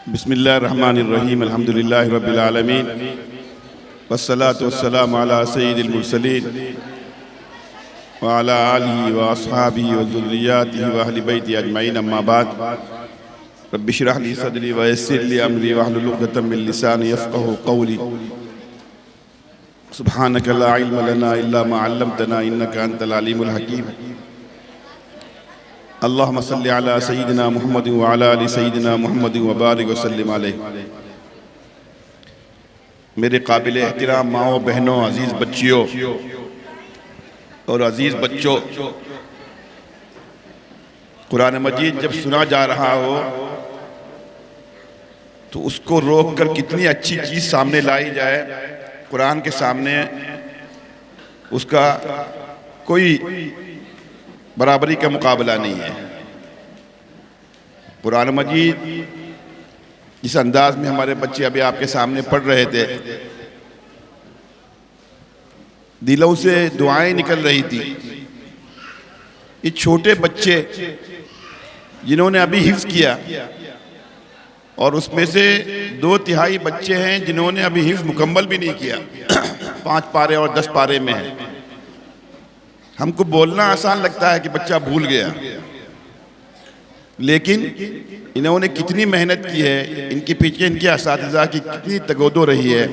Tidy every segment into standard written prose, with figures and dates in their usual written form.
بسم اللہ الرحمن الرحیم الحمد للہ رب العالمین والصلاة والسلام علی سید المرسلین وعلی آلہ واصحابہ وذریاتہ واہل بیتہ اجمعین اما بعد رب اشرح لی صدری ویسر لی امری واحلل عقدۃ من لسانی یفقہوا قولی سبحانک لا علم لنا الا ما علمتنا انک انت العلیم الحکیم اللہم صلی علی سیدنا محمد وعلی آل سیدنا محمد وبارک وسلم علیہ۔ میرے قابل احترام ماؤں بہنوں، عزیز بچیوں اور عزیز بچوں، قرآن مجید جب سنا جا رہا ہو تو اس کو روک کر کتنی اچھی چیز سامنے لائی جائے۔ قرآن کے سامنے اس کا کوئی برابری کا مقابلہ نہیں ہے۔ قرآن مجید جس انداز میں ہمارے بچے ابھی آپ کے سامنے پڑھ رہے تھے، دلوں سے دعائیں نکل رہی تھی۔ یہ چھوٹے بچے جنہوں نے ابھی حفظ کیا، اور اس میں سے 2/3 بچے ہیں جنہوں نے ابھی حفظ مکمل بھی نہیں کیا، 5 پارے اور 10 پارے میں ہیں۔ ہم کو بولنا آسان لگتا ہے کہ بچہ بھول گیا، لیکن انہوں نے کتنی محنت کی ہے، ان کے پیچھے ان کے اساتذہ کی کتنی تگودو رہی ہے،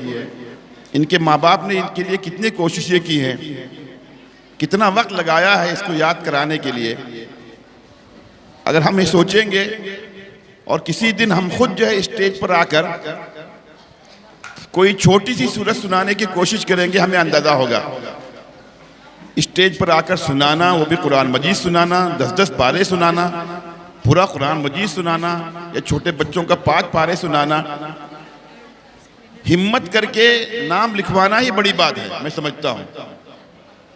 ان کے ماں باپ نے ان کے لیے کتنی کوششیں کی ہیں، کتنا وقت لگایا ہے اس کو یاد کرانے کے لیے۔ اگر ہم یہ سوچیں گے اور کسی دن ہم خود جو ہے اسٹیج پر آ کر کوئی چھوٹی سی سورت سنانے کی کوشش کریں گے، ہمیں اندازہ ہوگا۔ اسٹیج پر آ کر سنانا، وہ بھی قرآن مجید سنانا، 10 پارے سنانا، پورا قرآن مجید سنانا، یا چھوٹے بچوں کا 5 پارے سنانا، ہمت کر کے نام لکھوانا ہی بڑی بات ہے، میں سمجھتا ہوں۔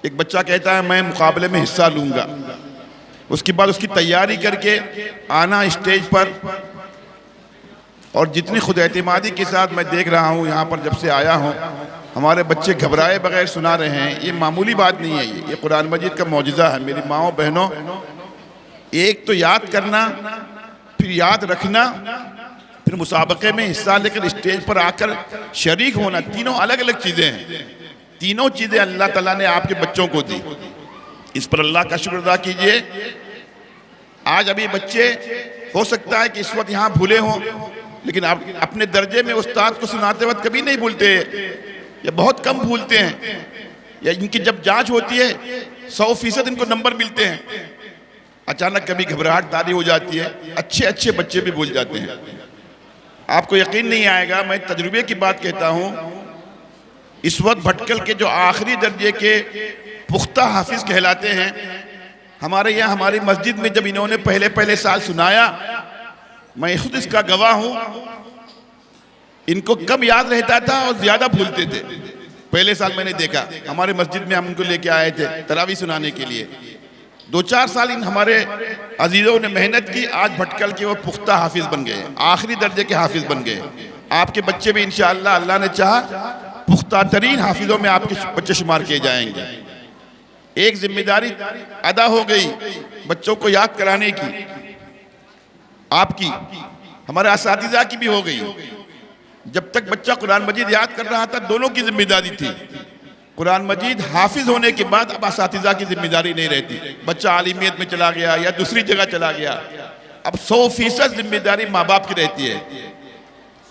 ایک بچہ کہتا ہے میں مقابلے میں حصہ لوں گا، اس کے بعد اس کی تیاری کر کے آنا اسٹیج پر، اور جتنی خود اعتمادی کے ساتھ میں دیکھ رہا ہوں یہاں پر جب سے آیا ہوں، ہمارے بچے گھبرائے بغیر سنا رہے ہیں، یہ معمولی بات نہیں ہے، یہ قرآن مجید کا معجزہ ہے۔ میری ماؤں بہنوں، ایک تو یاد کرنا، پھر یاد رکھنا، پھر مسابقے میں حصہ لے کر اسٹیج پر آ کر شریک ہونا، تینوں الگ الگ چیزیں ہیں۔ تینوں چیزیں اللہ تعالیٰ نے آپ کے بچوں کو دی، اس پر اللہ کا شکر ادا کیجئے۔ آج ابھی بچے ہو سکتا ہے کہ اس وقت یہاں بھولے ہوں، لیکن آپ اپنے درجے میں استاد کو سناتے وقت کبھی نہیں بھولتے، یا بہت کم بھولتے ہیں، یا ان کی جب جانچ ہوتی ہے 100% ان کو نمبر ملتے ہیں، اچانک کبھی گھبراہٹ طاری ہو جاتی ہے، اچھے بچے بھی بھول جاتے ہیں۔ آپ کو یقین نہیں آئے گا، میں تجربے کی بات کہتا ہوں، اس وقت بھٹکل کے جو آخری درجے کے پختہ حافظ کہلاتے ہیں، ہمارے یہاں ہماری مسجد میں جب انہوں نے پہلے سال سنایا، میں خود اس کا گواہ ہوں، ان کو کم یاد رہتا تھا اور زیادہ بھولتے تھے۔ پہلے سال میں نے دیکھا، ہمارے مسجد میں ہم ان کو لے کے آئے تھے تراویح سنانے کے لیے، 2-4 سال ان ہمارے عزیزوں نے محنت کی، آج بھٹکل کے وہ پختہ حافظ بن گئے، آخری درجے کے حافظ بن گئے۔ آپ کے بچے بھی انشاءاللہ اللہ نے چاہا پختہ ترین حافظوں میں آپ کے بچے شمار کیے جائیں گے۔ ایک ذمہ داری ادا ہو گئی بچوں کو یاد کرانے کی، آپ کی، ہمارے اساتذہ کی بھی ہو گئی۔ جب تک بچہ قرآن مجید یاد کر رہا تھا دونوں کی ذمہ داری تھی، قرآن مجید حافظ ہونے کے بعد اب اساتذہ کی ذمہ داری نہیں رہتی، بچہ عالمیت میں چلا گیا یا دوسری جگہ چلا گیا، اب 100% ذمہ داری ماں باپ کی رہتی ہے۔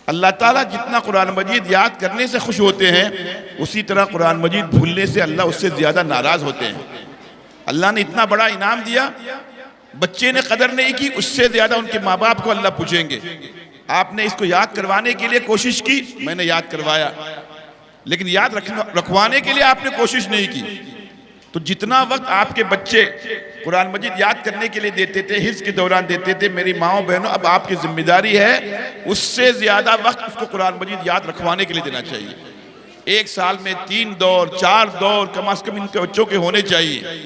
اللہ تعالیٰ جتنا قرآن مجید یاد کرنے سے خوش ہوتے ہیں، اسی طرح قرآن مجید بھولنے سے اللہ اس سے زیادہ ناراض ہوتے ہیں۔ اللہ نے اتنا بڑا انعام دیا، بچے نے قدر نہیں کی، اس سے زیادہ ان کے ماں باپ کو اللہ پوچھیں گے۔ آپ نے اس کو یاد کروانے کے لیے کوشش کی، میں نے یاد کروایا، لیکن یاد رکھوانے کے لیے آپ نے کوشش نہیں کی۔ تو جتنا وقت آپ کے بچے قرآن مجید یاد کرنے کے لیے دیتے تھے، حفظ کے دوران دیتے تھے، میری ماؤں بہنوں اب آپ کی ذمہ داری ہے اس سے زیادہ وقت اس کو قرآن مجید یاد رکھوانے کے لیے دینا چاہیے۔ 1 سال میں 3 دور 4 دور کم از کم ان کے بچوں کے ہونے چاہیے،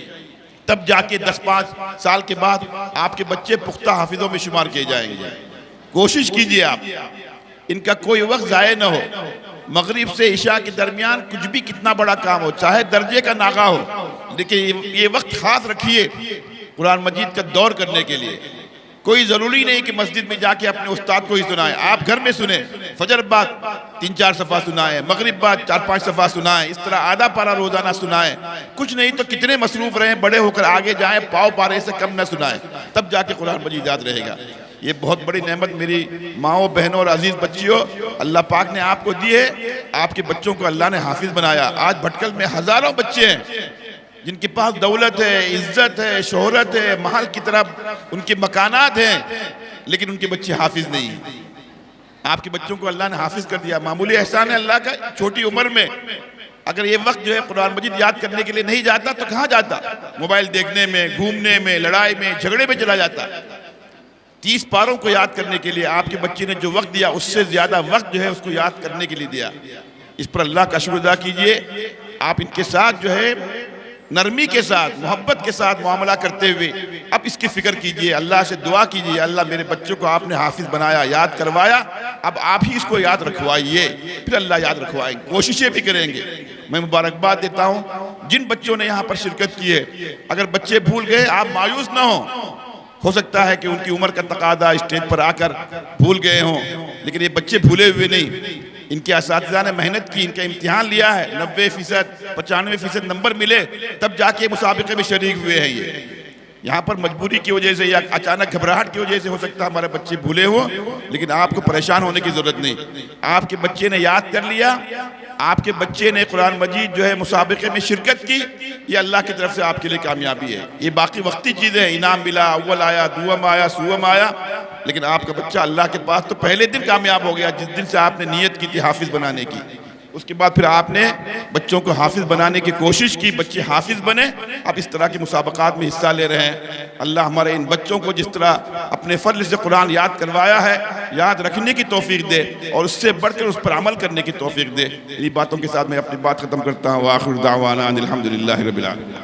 تب جا کے 10-5 سال کے بعد آپ کے بچے پختہ حافظوں میں شمار کیے جائیں گے۔ کوشش کیجئے آپ، ان کا کوئی وقت ضائع نہ ہو۔ مغرب سے عشاء کے درمیان کچھ بھی کتنا بڑا کام ہو، چاہے درجے کا ناغہ ہو، لیکن یہ وقت خاص رکھیے قرآن مجید کا دور کرنے کے لیے۔ کوئی ضروری نہیں کہ مسجد میں جا کے اپنے استاد کو ہی سنائیں، آپ گھر میں سنیں، فجر بعد 3-4 صفحہ سنائیں، مغرب بعد 4-5 صفحہ سنائیں، اس طرح آدھا پارہ روزانہ سنائیں، کچھ نہیں تو کتنے مصروف رہیں، بڑے ہو کر آگے جائیں، پاؤ پارے سے کم نہ سنائیں، تب جا کے قرآن مجید یاد رہے گا۔ یہ بہت بڑی نعمت میری ماؤں، بہنوں اور عزیز بچیوں اللہ پاک نے آپ کو دی ہے۔ آپ کے بچوں کو اللہ نے حافظ بنایا۔ آج بھٹکل میں ہزاروں بچے ہیں جن کے پاس دولت ہے، عزت ہے، شہرت ہے، محل کی طرح ان کے مکانات ہیں، لیکن ان کے بچے حافظ نہیں ہیں۔ آپ کے بچوں کو اللہ نے حافظ کر دیا، معمولی احسان ہے اللہ کا۔ چھوٹی عمر میں اگر یہ وقت جو ہے قرآن مجید یاد کرنے کے لیے نہیں جاتا تو کہاں جاتا؟ موبائل دیکھنے میں، گھومنے میں، لڑائی میں، جھگڑے میں چلا جاتا۔ 30 پاروں کو یاد کرنے کے لیے آپ کے بچے نے جو وقت دیا اس سے زیادہ وقت جو ہے اس کو یاد کرنے کے لیے دیا۔ اس پر اللہ کا شکر ادا کیجئے۔ آپ ان کے ساتھ جو ہے نرمی کے ساتھ، محبت کے ساتھ معاملہ کرتے ہوئے اب اس کی فکر کیجئے، اللہ سے دعا کیجئے، اللہ میرے بچوں کو آپ نے حافظ بنایا، یاد کروایا، اب آپ ہی اس کو یاد رکھوائیے، پھر اللہ یاد رکھوائیں گے، کوششیں بھی کریں گے۔ میں مبارکباد دیتا ہوں جن بچوں نے یہاں پر شرکت کی ہے۔ اگر بچے بھول گئے آپ مایوس نہ ہوں، ہو سکتا ہے کہ ان کی عمر کا تقاضا اسٹیج پر آ کر بھول گئے ہوں، لیکن یہ بچے بھولے ہوئے نہیں۔ ان کے اساتذہ نے محنت کی، ان کا امتحان لیا ہے، 90%، 95% نمبر ملے تب جا کے مسابقے میں شریک ہوئے ہیں۔ یہ یہاں پر مجبوری کی وجہ سے یا اچانک گھبراہٹ کی وجہ سے ہو سکتا ہے ہمارے بچے بھولے ہوں، لیکن آپ کو پریشان ہونے کی ضرورت نہیں۔ آپ کے بچے نے یاد کر لیا، آپ کے بچے نے قرآن مجید جو ہے مسابقے میں شرکت کی، یہ اللہ کی طرف سے آپ کے لیے کامیابی ہے۔ یہ باقی وقتی چیزیں ہیں، انعام ملا، اول آیا، دوم آیا، سوم آیا، لیکن آپ کا بچہ اللہ کے پاس تو پہلے دن کامیاب ہو گیا جس دن سے آپ نے نیت کی تھی حافظ بنانے کی۔ اس کے بعد پھر آپ نے بچوں کو حافظ بنانے کی کوشش کی، بچے حافظ بنے، اب اس طرح کے مسابقات میں حصہ لے رہے ہیں۔ اللہ ہمارے ان بچوں کو جس طرح اپنے فضل سے قرآن یاد کروایا ہے، یاد رکھنے کی توفیق دے اور اس سے بڑھ کر اس پر عمل کرنے کی توفیق دے۔ انہی باتوں کے ساتھ میں اپنی بات ختم کرتا ہوں۔ وآخر دعوانا ان الحمدللہ رب العالمین۔